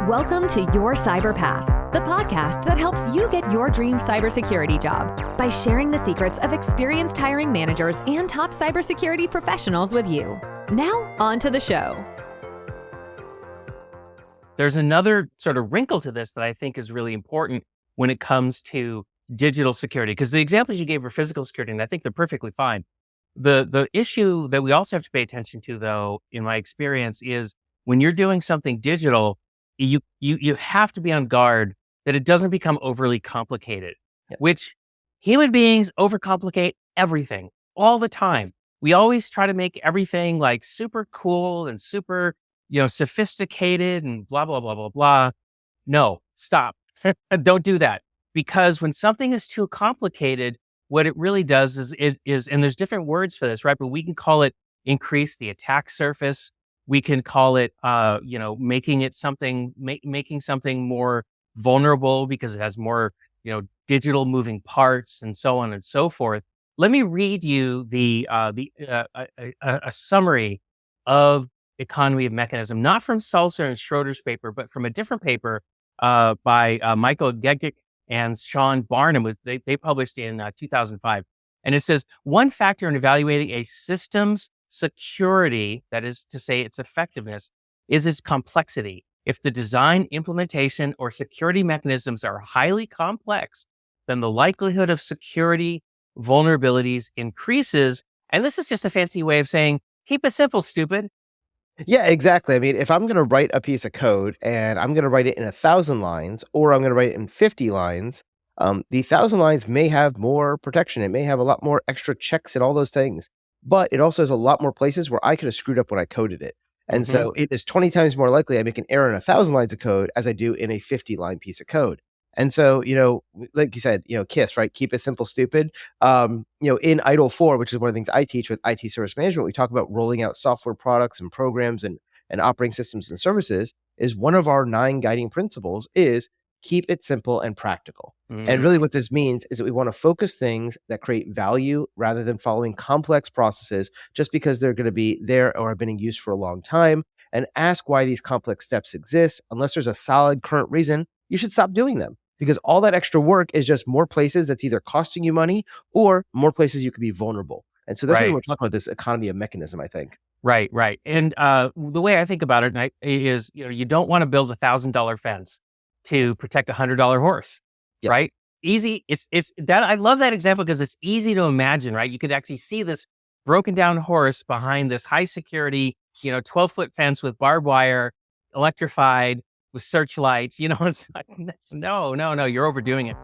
Welcome to Your Cyber Path, the podcast that helps you get your dream cybersecurity job by sharing the secrets of experienced hiring managers and top cybersecurity professionals with you. Now, on to the show. There's another sort of wrinkle to this that I think is really important when it comes to digital security, because the examples you gave were physical security, and I think they're perfectly fine. The issue that we also have to pay attention to, though, in my experience, is when you're doing something digital, you have to be on guard that it doesn't become overly complicated, which human beings overcomplicate everything all the time. We always try to make everything like super cool and super, sophisticated and blah, blah, blah, blah, blah. No, stop. Don't do that. Because when something is too complicated, what it really does is, and there's different words for this, right? But we can call it increase the attack surface. We can call it, making it something, making something more vulnerable because it has more, digital moving parts and so on and so forth. Let me read you a summary of economy of mechanism, not from Seltzer and Schroeder's paper, but from a different paper by Michael Gegic and Sean Barnum. They published in 2005. And it says, one factor in evaluating a system's security, that is to say its effectiveness, is its complexity. If the design, implementation, or security mechanisms are highly complex, then the likelihood of security vulnerabilities increases. And this is just a fancy way of saying, keep it simple, stupid. Yeah, exactly. I mean, if I'm going to write a piece of code and I'm going to write it in 1,000 lines, or I'm going to write it in 50 lines, the 1,000 lines may have more protection. It may have a lot more extra checks and all those things, but it also has a lot more places where I could have screwed up when I coded it. And so it is 20 times more likely I make an error in 1,000 lines of code as I do in a 50-line piece of code. And so, like you said, KISS, right? Keep it simple, stupid. In IDLE 4, which is one of the things I teach with IT service management, we talk about rolling out software products and programs and operating systems and services. Is one of our 9 guiding principles is keep it simple and practical. And really what this means is that we want to focus things that create value rather than following complex processes just because they're going to be there or have been in use for a long time, and ask why these complex steps exist. Unless there's a solid current reason, you should stop doing them, because all that extra work is just more places that's either costing you money or more places you could be vulnerable. And so that's why we're talking about this economy of mechanism, I think. Right. And the way I think about it is, you don't want to build $1,000 fence to protect $100 horse, right? Easy. It's that I love that example because it's easy to imagine, right? You could actually see this broken down horse behind this high security, 12-foot fence with barbed wire, electrified with searchlights. It's like, no, you're overdoing it.